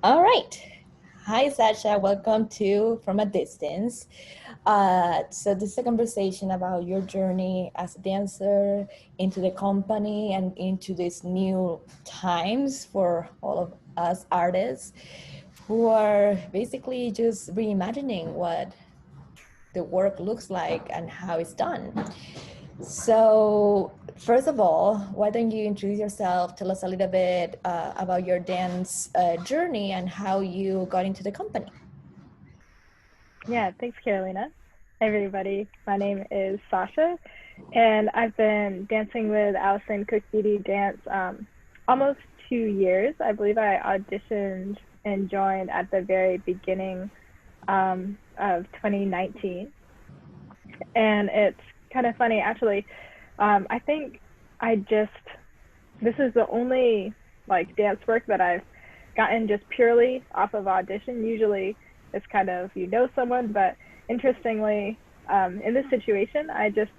All right. Hi, Sasha. Welcome to From a Distance. So this is a conversation about your journey as a dancer into the company and into these new times for all of us artists who are basically just reimagining what the work looks like and how it's done. So, first of all, why don't you introduce yourself? Tell us a little bit about your dance journey and how you got into the company. Yeah, thanks, Carolina. Hey, everybody. My name is Sasha, and I've been dancing with Allison Cook Beauty Dance almost 2 years. I believe I auditioned and joined at the very beginning of 2019. And it's kind of funny, actually. I think I just, this is the only like dance work that I've gotten just purely off of audition. Usually it's kind of you know someone, but interestingly, in this situation, I just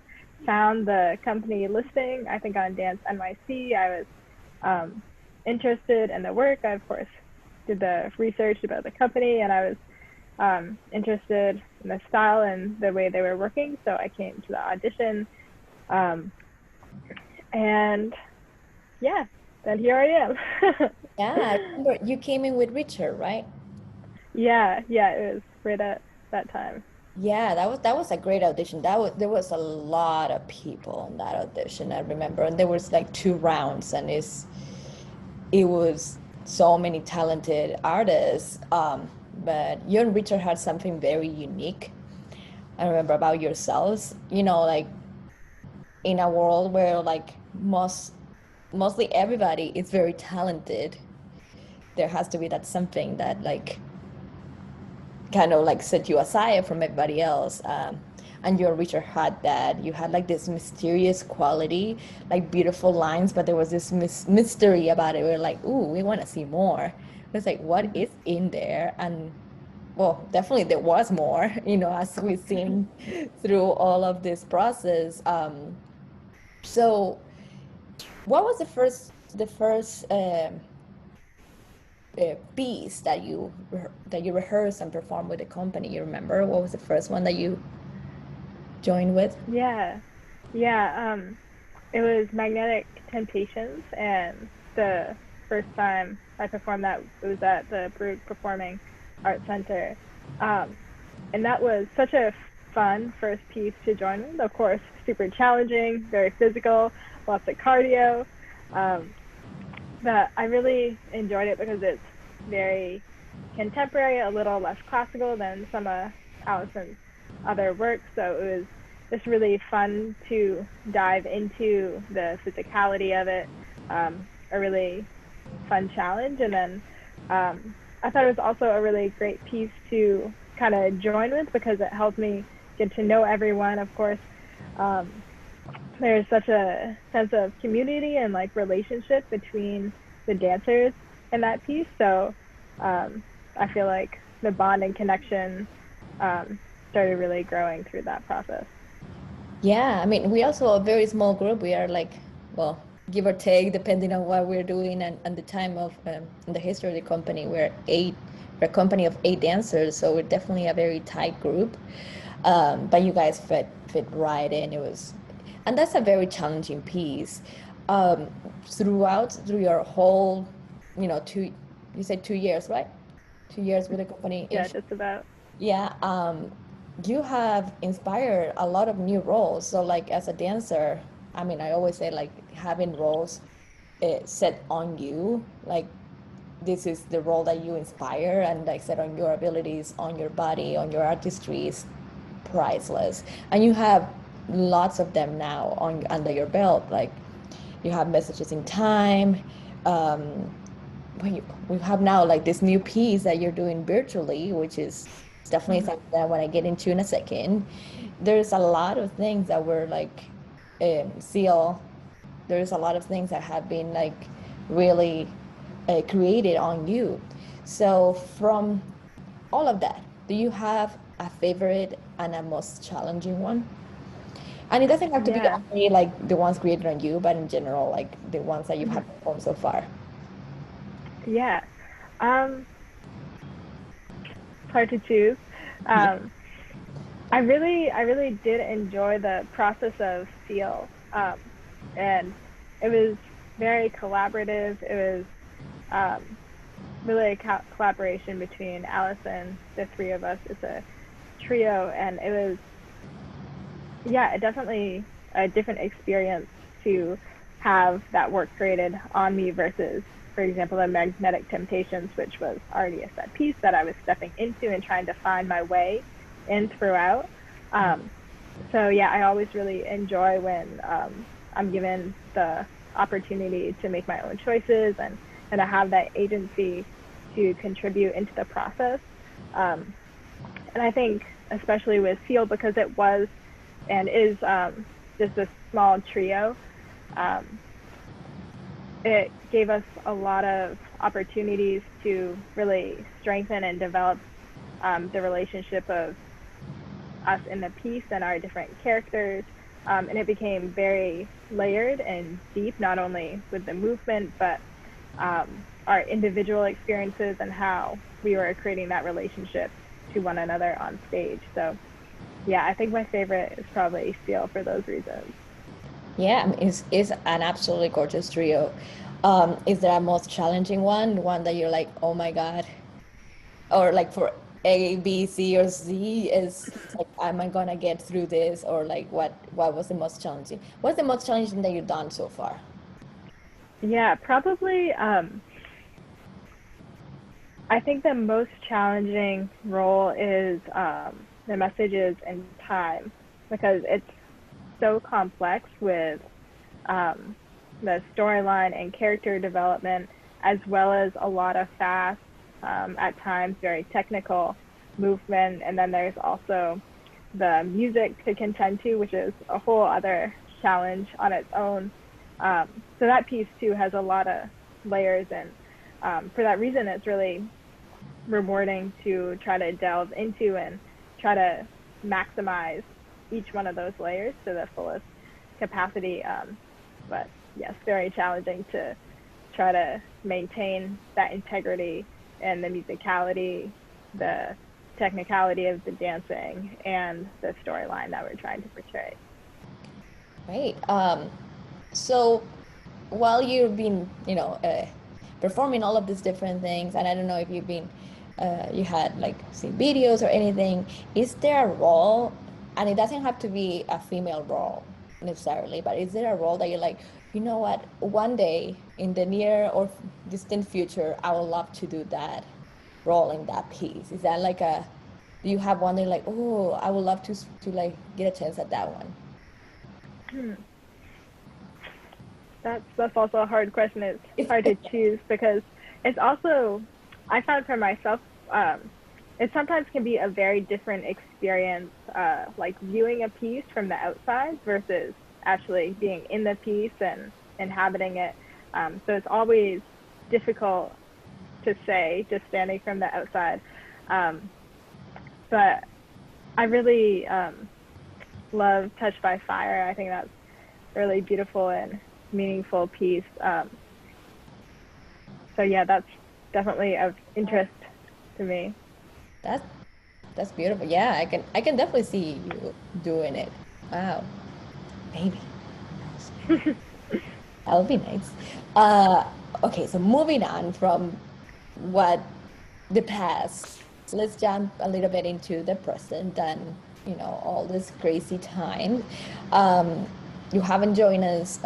found the company listing. I think on Dance NYC, I was interested in the work. I of course did the research about the company, and I was interested in the style and the way they were working. So I came to the audition, um, and yeah, then here I am. Yeah, I remember you came in with Richard, right? Yeah, it was right at that time. Yeah, that was a great audition. There was a lot of people in that audition, I remember, and there was like two rounds, and it was so many talented artists. But you and Richard had something very unique. I remember about yourselves, like in a world where like mostly everybody is very talented, there has to be that something that like kind of like set you aside from everybody else. And you and Richard had that. You had like this mysterious quality, like beautiful lines, but there was this mystery about it. We are like, ooh, we want to see more. It's like, what is in there? And well, definitely there was more, as we've seen through all of this process. So what was the first piece that you rehearsed and performed with the company? You remember what was the first one that you joined with? Yeah, yeah. It was Magnetic Temptations, and the first time I performed that it was at the Brugge Performing Arts Center, um, and that was such a fun first piece to join with. Of course, super challenging, very physical, lots of cardio. Um, but I really enjoyed it because it's very contemporary, a little less classical than some of Allison's other works. So it was just really fun to dive into the physicality of it, a really fun challenge. And then I thought it was also a really great piece to kind of join with because it helped me get to know everyone. Of course, um, there's such a sense of community and like relationship between the dancers in that piece. So um, I feel like the bond and connection started really growing through that process. Yeah, I mean, we also a very small group. We are like, well, give or take, depending on what we're doing and the time of the history of the company. We're a company of 8 dancers, so we're definitely a very tight group. But you guys fit right in. And that's a very challenging piece. Um, through your whole, two, you said 2 years, right? 2 years with the company. Yeah, just about. Yeah, you have inspired a lot of new roles. So, like as a dancer, I mean, I always say like having roles set on you, like this is the role that you inspire, and like set on your abilities, on your body, on your artistry is priceless. And you have lots of them now on under your belt. Like you have messages in time. Um, we have now like this new piece that you're doing virtually, which is definitely Mm-hmm. something that I want to get into in a second. There's a lot of things that were like seal. There's a lot of things that have been like really created on you. So from all of that, do you have a favorite and a most challenging one? And it doesn't have to be Yeah, only like the ones created on you, but in general, like the ones that you've mm-hmm. had performed so far. Yeah. Um, hard to choose. Um, I really did enjoy the process of Seal, and it was very collaborative. It was really a collaboration between Alice and the three of us. It's a trio, and it was, yeah, definitely a different experience to have that work created on me versus, for example, the Magnetic Temptations, which was already a set piece that I was stepping into and trying to find my way in throughout. Um, so yeah, I always really enjoy when I'm given the opportunity to make my own choices and to have that agency to contribute into the process. Um, and I think especially with Seal, because it was and is just a small trio, um, it gave us a lot of opportunities to really strengthen and develop the relationship of us in the piece and our different characters. And it became very layered and deep, not only with the movement, but our individual experiences and how we were creating that relationship to one another on stage. So yeah, I think my favorite is probably Steel for those reasons. Yeah, I mean, it's an absolutely gorgeous trio. Is there a most challenging one that you're like, oh my God, or like for A, B, C, or Z is like, am I gonna get through this, or like what was the most challenging? What's the most challenging that you've done so far? Yeah, probably. I think the most challenging role is the messages and time because it's so complex with um, the storyline and character development, as well as a lot of fast, at times very technical movement. And then there's also the music to contend to, which is a whole other challenge on its own. So that piece too has a lot of layers, and for that reason, it's really rewarding to try to delve into and try to maximize each one of those layers to the fullest capacity. But yes, very challenging to try to maintain that integrity and the musicality, the technicality of the dancing, and the storyline that we're trying to portray. Right. So while you've been, performing all of these different things, and I don't know if you had like see videos or anything, is there a role, and it doesn't have to be a female role necessarily, but is there a role that you're like, you know what, one day in the near or distant future, I would love to do that role in that piece? Is that like do you have one that you're like, oh, I would love to like get a chance at that one? Hmm. That's also a hard question. It's hard to choose because it's also, I found for myself, it sometimes can be a very different experience, like viewing a piece from the outside versus actually being in the piece and inhabiting it. So it's always difficult to say just standing from the outside. Um, but I really love Touched by Fire. I think that's a really beautiful and meaningful piece. So yeah, that's definitely of interest to me. That's that's beautiful. Yeah, I can definitely see you doing it. Wow, maybe. That would be nice. Uh, okay, so moving on from what the past, let's jump a little bit into the present and all this crazy time. Um, you haven't joined us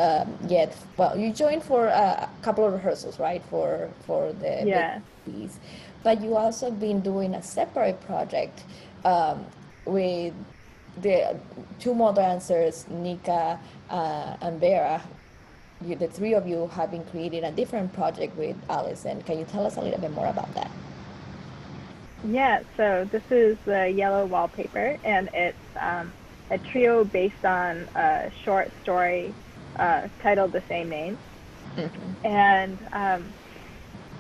yet. Well, you joined for a couple of rehearsals, right? For the big Yeah. piece, but you also been doing a separate project um, with the two more dancers, Nika and Vera. The three of you have been creating a different project with Allison. Can you tell us a little bit more about that? Yeah, so this is the Yellow Wallpaper, and it's a trio based on a short story titled the same name. Mhm. And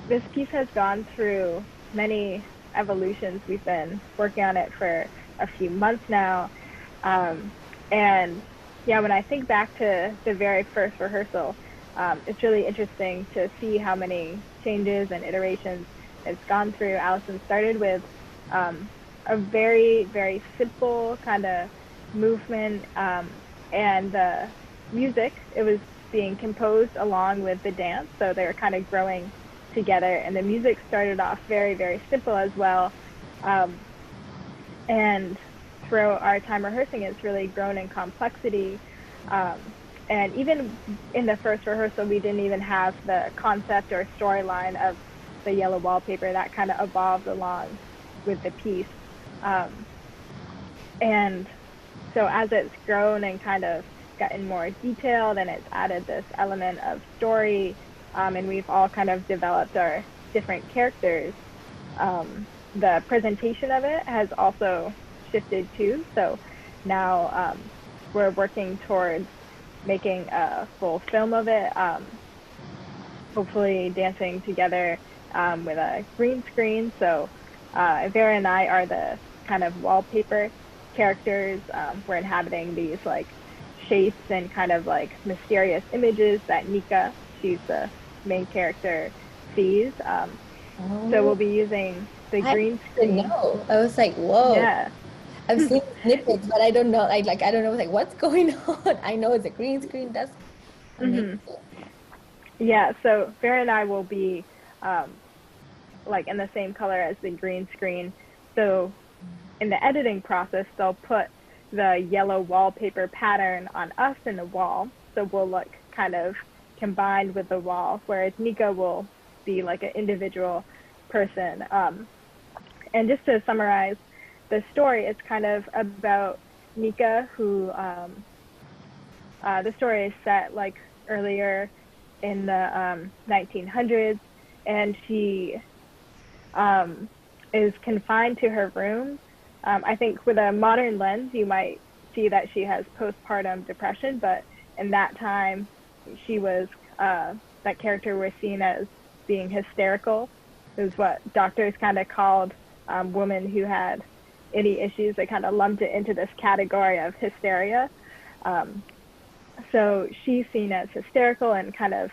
this piece has gone through many evolutions. We've been working on it for a few months now. Um, and yeah, when I think back to the very first rehearsal, it's really interesting to see how many changes and iterations it's gone through. Allison started with a very, very simple kind of movement, and the music, it was being composed along with the dance, so they were kind of growing together, and the music started off very, very simple as well. Um, and throughout our time rehearsing, it's really grown in complexity. Um, and even in the first rehearsal, we didn't even have the concept or storyline of the yellow wallpaper. That kind of evolved along with the piece. Um, and so as it's grown and kind of gotten more detailed, and it's added this element of story, and we've all kind of developed our different characters, the presentation of it has also shifted too. So now, we're working towards making a full film of it, hopefully dancing together, with a green screen. So Vera and I are the kind of wallpaper characters. We're inhabiting these like shapes and kind of like mysterious images that Nika, she's the main character, sees. So we'll Oh, be using the I green didn't screen. know. I was like, whoa. Yeah. I've seen snippets, but I don't know. I don't know like what's going on. I know it's a green screen. That's amazing. Hmm. Yeah. So Vera and I will be, um, like in the same color as the green screen. So in the editing process, they'll put the yellow wallpaper pattern on us in the wall. So we'll look kind of combined with the wall, whereas Nika will be like an individual person. And just to summarize the story, it's kind of about Nika, who, the story is set like earlier in the 1900s, and she, um, is confined to her room. I think with a modern lens, you might see that she has postpartum depression, but in that time, she was, that character was seen as being hysterical. It was what doctors kind of called, women who had any issues. They kind of lumped it into this category of hysteria. Um, so she's seen as hysterical and kind of,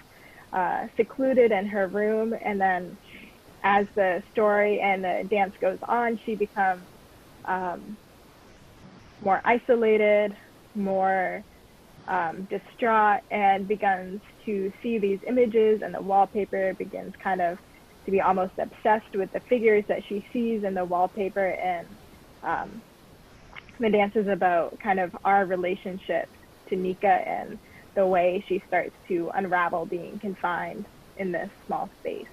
secluded in her room, and then as the story and the dance goes on, she becomes, um, more isolated, more, distraught, and begins to see these images, and the wallpaper begins kind of to be almost obsessed with the figures that she sees in the wallpaper. And, um, the dance is about kind of our relationship to Nika and the way she starts to unravel being confined in this small space.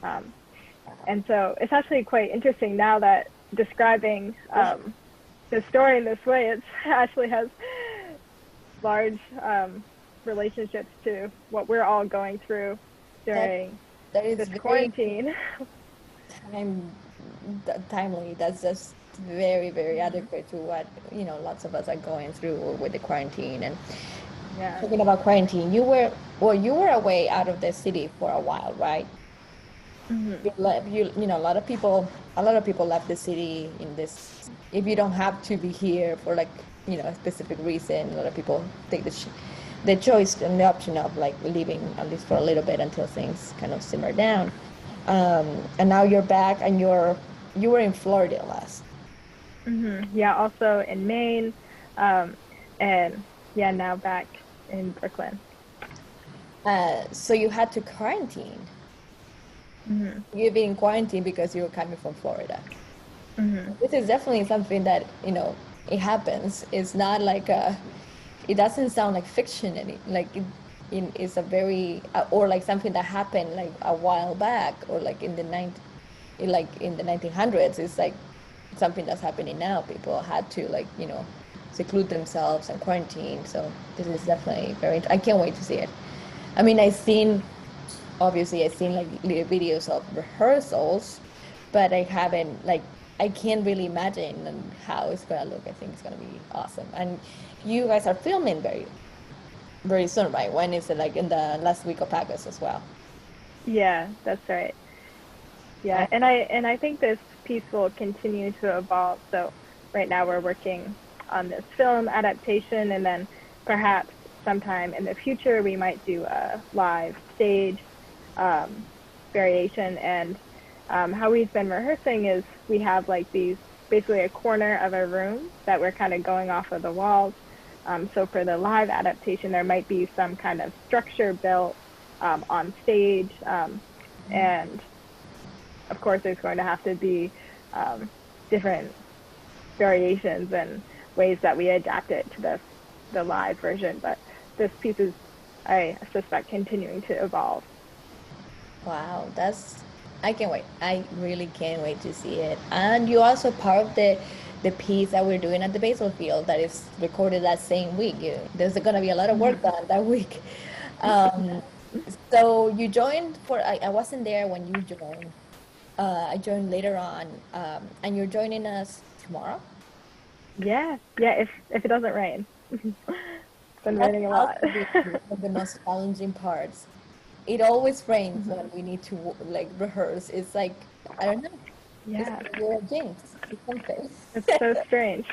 Um, and so it's actually quite interesting now that describing, the story in this way, it actually has large, relationships to what we're all going through That during that is this very quarantine. time timely. That's just very, very Hmm. adequate to what, lots of us are going through with the quarantine. And Yeah. talking about quarantine, you were away out of the city for a while, right? Hmm. A lot of people left the city in this. If you don't have to be here for like, a specific reason, a lot of people take the choice and the option of like leaving at least for a little bit until things kind of simmer down. And now you're back and you were in Florida last. Hmm. Yeah. Also in Maine, um, and yeah, now back in Brooklyn. So you had to quarantine. Hmm. You've been in quarantine because you were coming from Florida. Hmm. This is definitely something that, it happens. It's not like it doesn't sound like fiction like it's a very or like something that happened like a while back or like in the 1900s. It's like something that's happening now. People had to like, seclude themselves and quarantine. So this is definitely I can't wait to see it. I mean, obviously I've seen like little videos of rehearsals, but I haven't like I can't really imagine how it's gonna look. I think it's gonna be awesome. And you guys are filming very, very soon, right? When is it? Like in the last week of August as well? Yeah, that's right. Yeah, Oh, and I think this piece will continue to evolve. So right now we're working on this film adaptation, and then perhaps sometime in the future we might do a live stage, um, variation. And, how we've been rehearsing is we have like these, basically a corner of a room that we're kind of going off of the walls. So for the live adaptation, there might be some kind of structure built on stage. And of course, there's going to have to be different variations and ways that we adapt it to the live version. But this piece is, I suspect, continuing to evolve. Wow, I can't wait. I really can't wait to see it. And you also part of the piece that we're doing at the baseball field that is recorded that same week. There's going to be a lot of work done that week. Um, so you joined I wasn't there when you joined. I joined later on, and you're joining us tomorrow. Yeah, yeah. If it doesn't rain, it's been That's raining a lot. also one of the most challenging parts. It always rains when we need to like rehearse. It's like, I don't know. It's Yeah, like we're a jinx or something. it's so strange.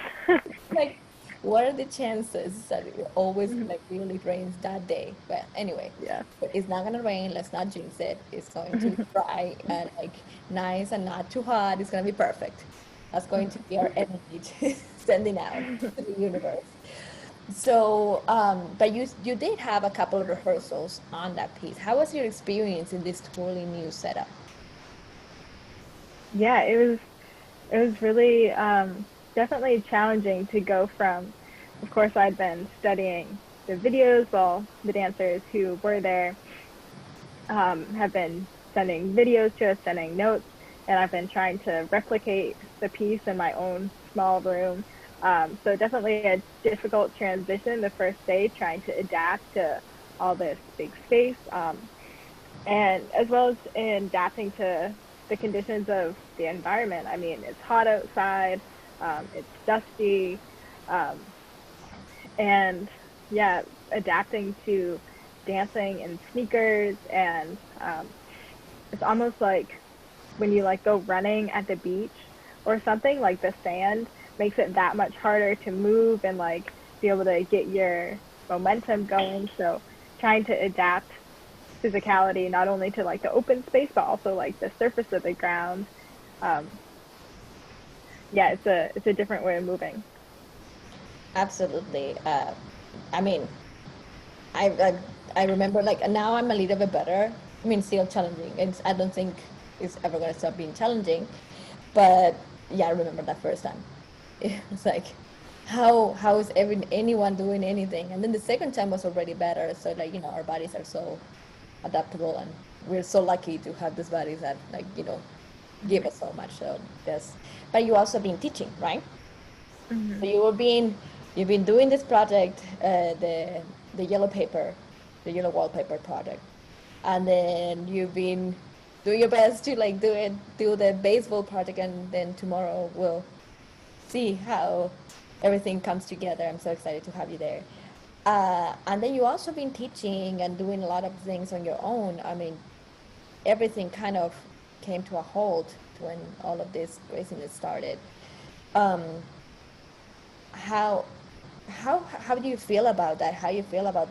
Like, what are the chances that it always like really rains that day? But anyway, Yeah. it's not gonna rain. Let's not jinx it. It's going to dry and like nice and not too hot. It's gonna be perfect. That's going to be our energy to sending out to the universe. So, but you did have a couple of rehearsals on that piece. How was your experience in this totally new setup? Yeah, it was really definitely challenging to go from. Of course, I'd been studying the videos while the dancers who were there have been sending videos to us, sending notes, and I've been trying to replicate the piece in my own small room. So definitely a difficult transition the first day, trying to adapt to all this big space, and as well as in adapting to the conditions of the environment. I mean, it's hot outside, it's dusty, um, and yeah, adapting to dancing in sneakers, and it's almost like when you like go running at the beach or something, like the sand makes it that much harder to move and like be able to get your momentum going. So trying to adapt physicality not only to like the open space but also like the surface of the ground. Um, yeah, it's a different way of moving. Absolutely. I mean, I I remember like now I'm a little bit better. I mean, still challenging. I don't think it's ever gonna stop being challenging. But yeah, I remember that first time. It was like, how is anyone doing anything? And then the second time was already better. So like, our bodies are so adaptable, and we're so lucky to have these bodies that like, give us so much. So yes. But you also been teaching, right? Mm-hmm. So you've been doing this project, the yellow paper, the yellow wallpaper project, and then you've been doing your best to like do the baseball project, and then tomorrow we'll see how everything comes together. I'm so excited to have you there. And then you also been teaching and doing a lot of things on your own. I mean, everything kind of came to a halt when all of this craziness started. Um, how how do you feel about that? How you feel about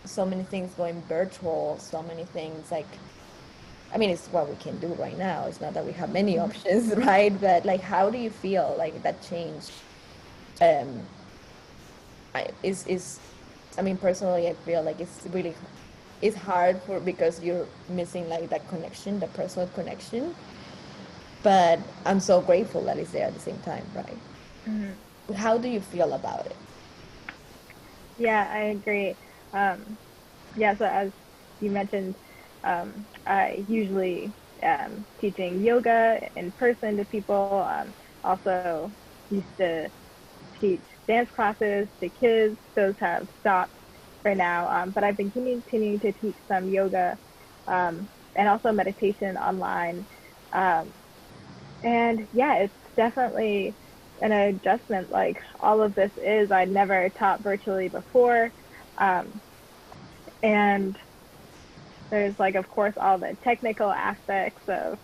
so many things going virtual, so many things like, I mean, it's what we can do right now. It's not that we have many options, right? But like, how do you feel like that change? Um, is I mean, personally, I feel like it's hard because you're missing like that connection, the personal connection. But I'm so grateful that it's there at the same time, right? Mm-hmm. How do you feel about it? Yeah, I agree. Yeah, so as you mentioned, I usually teaching yoga in person to people. Also used to teach dance classes to kids. Those have stopped for now, but I've been continuing to teach some yoga and also meditation online. Um, and yeah, it's definitely an adjustment. Like all of this is, I'd never taught virtually before. Um, and there's like, of course, all the technical aspects of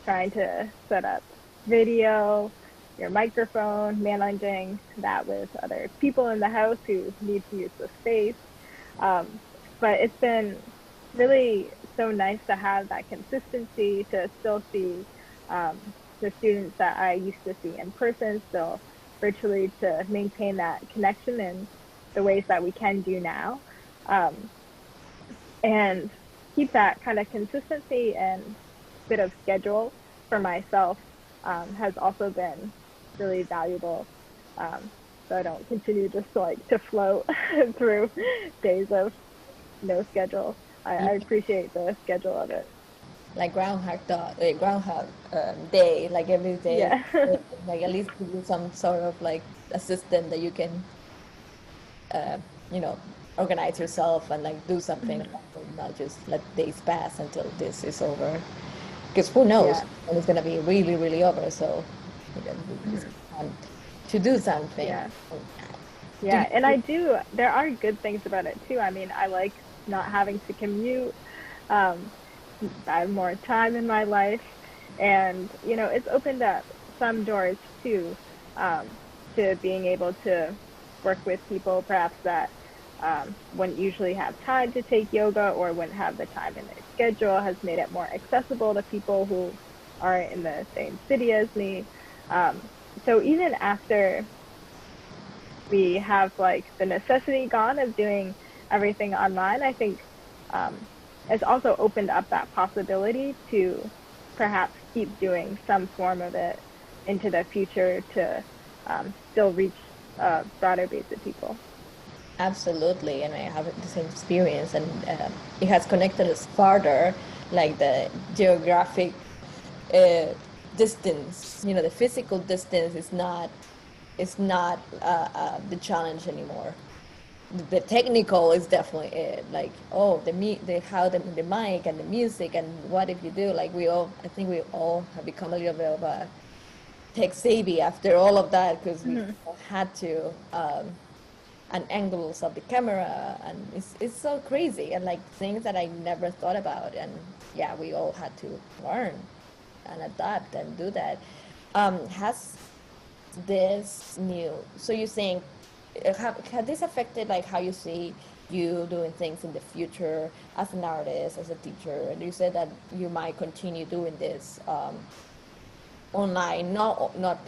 trying to set up video, your microphone, managing that with other people in the house who need to use the space. Um, but it's been really so nice to have that consistency to still see um, the students that I used to see in person, still virtually, to maintain that connection in the ways that we can do now, um, and keep that kind of consistency and bit of schedule for myself, has also been really valuable. Um, so I don't continue just to like to float through days of no schedule. I appreciate the schedule of it. Like groundhog day, like every day, Yeah. like at least give you some sort of like a system that you can, uh, you know, organize yourself and like do something, Mhm. not just let days pass until this is over. Because who knows Yeah. when it's gonna be really, really over. So, you know, it's Mhm. fun to do something. Yeah. Do Yeah. And you, there are good things about it too. I mean, I like not having to commute. Um, I have more time in my life, and it's opened up some doors too, to being able to work with people perhaps that wouldn't usually have time to take yoga or wouldn't have the time in their schedule. Has made it more accessible to people who aren't in the same city as me. So even after we have like the necessity gone of doing everything online, I think um, it's also opened up that possibility to perhaps keep doing some form of it into the future to still reach a broader base of people. Absolutely, and I have the same experience, and it has connected us farther, like the geographic uh, distance. You know, the physical distance is not the challenge anymore. The technical is definitely it. Like, oh, the how the mic and the music and what if you do, like I think we all have become a little bit of a tech savvy after all of that because we Mm-hmm. had to. And angles of the camera, and it's so crazy, and like things that I never thought about. And yeah, we all had to learn and adapt and do that. Has this new, so you think, have this affected like how you see you doing things in the future as an artist, as a teacher? And you said that you might continue doing this online, not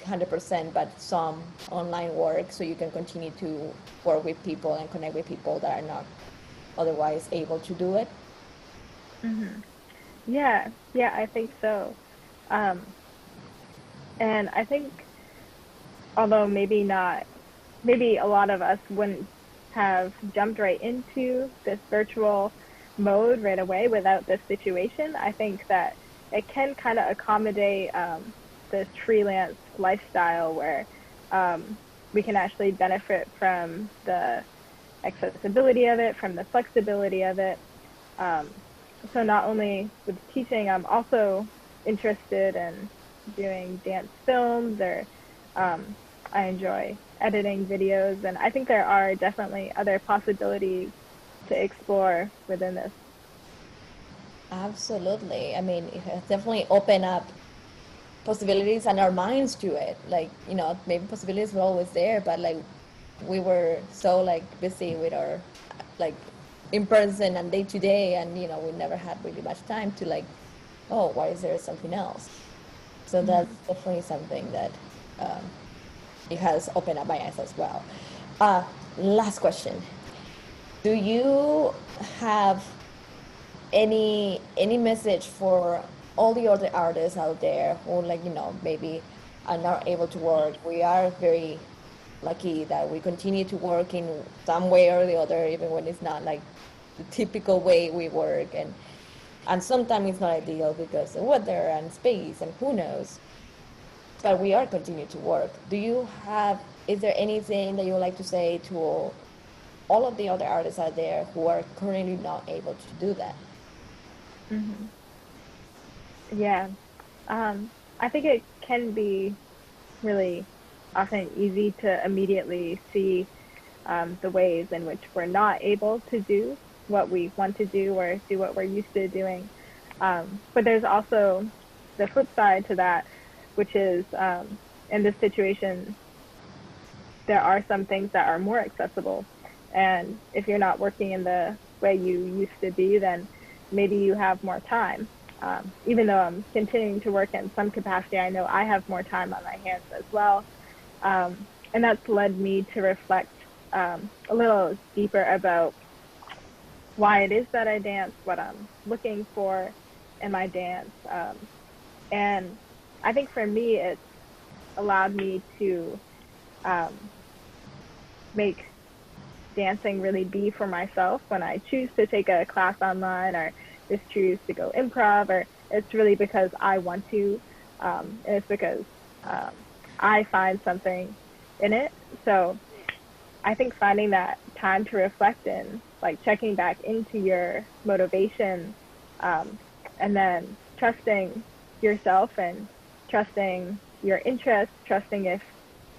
100%, but some online work, so you can continue to work with people and connect with people that are not otherwise able to do it. Mm-hmm. Yeah, yeah, I think so. Um, and I think although maybe not, maybe a lot of us wouldn't have jumped right into this virtual mode right away without this situation. I think that it can kind of accommodate this freelance lifestyle where we can actually benefit from the accessibility of it, from the flexibility of it. Um, so not only with teaching, I'm also interested in doing dance films, or um, I enjoy editing videos, and I think there are definitely other possibilities to explore within this. Absolutely. I mean, it has definitely opened up possibilities and our minds to it. Like, maybe possibilities were always there, but like we were so like busy with our like in person and day to day, and we never had really much time to like, oh, why is there something else? So that's Mm-hmm. definitely something that um, it has opened up my eyes as well. Uh, Last question. Do you have any message for all the other artists out there who, like, maybe are not able to work? We are very lucky that we continue to work in some way or the other, even when it's not like the typical way we work. And sometimes it's not ideal because of weather and space and who knows, but we are continuing to work. Is there anything that you would like to say to all of the other artists out there who are currently not able to do that? Mm-hmm. Yeah. Um, I think it can be really often easy to immediately see the ways in which we're not able to do what we want to do or do what we're used to doing. But there's also the flip side to that, which is in this situation, there are some things that are more accessible. And if you're not working in the way you used to be, then maybe you have more time. Even though I'm continuing to work in some capacity, I know I have more time on my hands as well. And that's led me to reflect a little deeper about why it is that I dance, what I'm looking for in my dance. And I think for me, it's allowed me to um, make dancing really be for myself when I choose to take a class online or just choose to go improv, or it's really because I want to, and it's because um, I find something in it. So I think finding that time to reflect and like checking back into your motivation, um, and then trusting yourself and trusting your interests, trusting if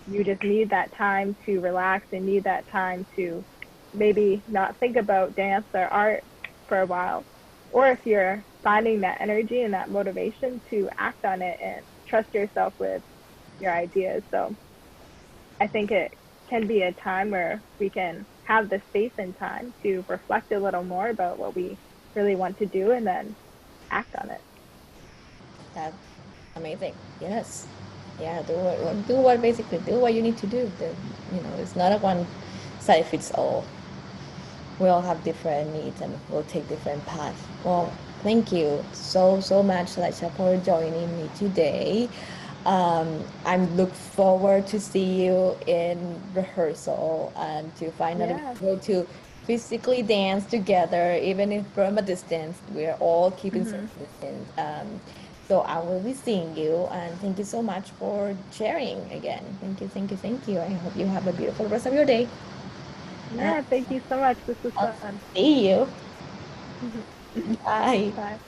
you just need that time to relax and need that time to maybe not think about dance or art for a while, or if you're finding that energy and that motivation to act on it and trust yourself with your ideas. So I think it can be a time where we can have the space and time to reflect a little more about what we really want to do and then act on it. That's amazing. Yes. Yeah, do what basically do what you need to do. It's not a one size fits all. We all have different needs and we'll take different paths. Well, thank you so much, Sasha, for joining me today. I look forward to see you in rehearsal and to finally Yeah. be able to physically dance together, even if from a distance. We're all keeping safe Hmm. distance. So I will be seeing you, and thank you so much for sharing again. Thank you, thank you, thank you. I hope you have a beautiful rest of your day. Uh, Yeah. Thank you so much. This was I'll fun. see you. Bye. Bye.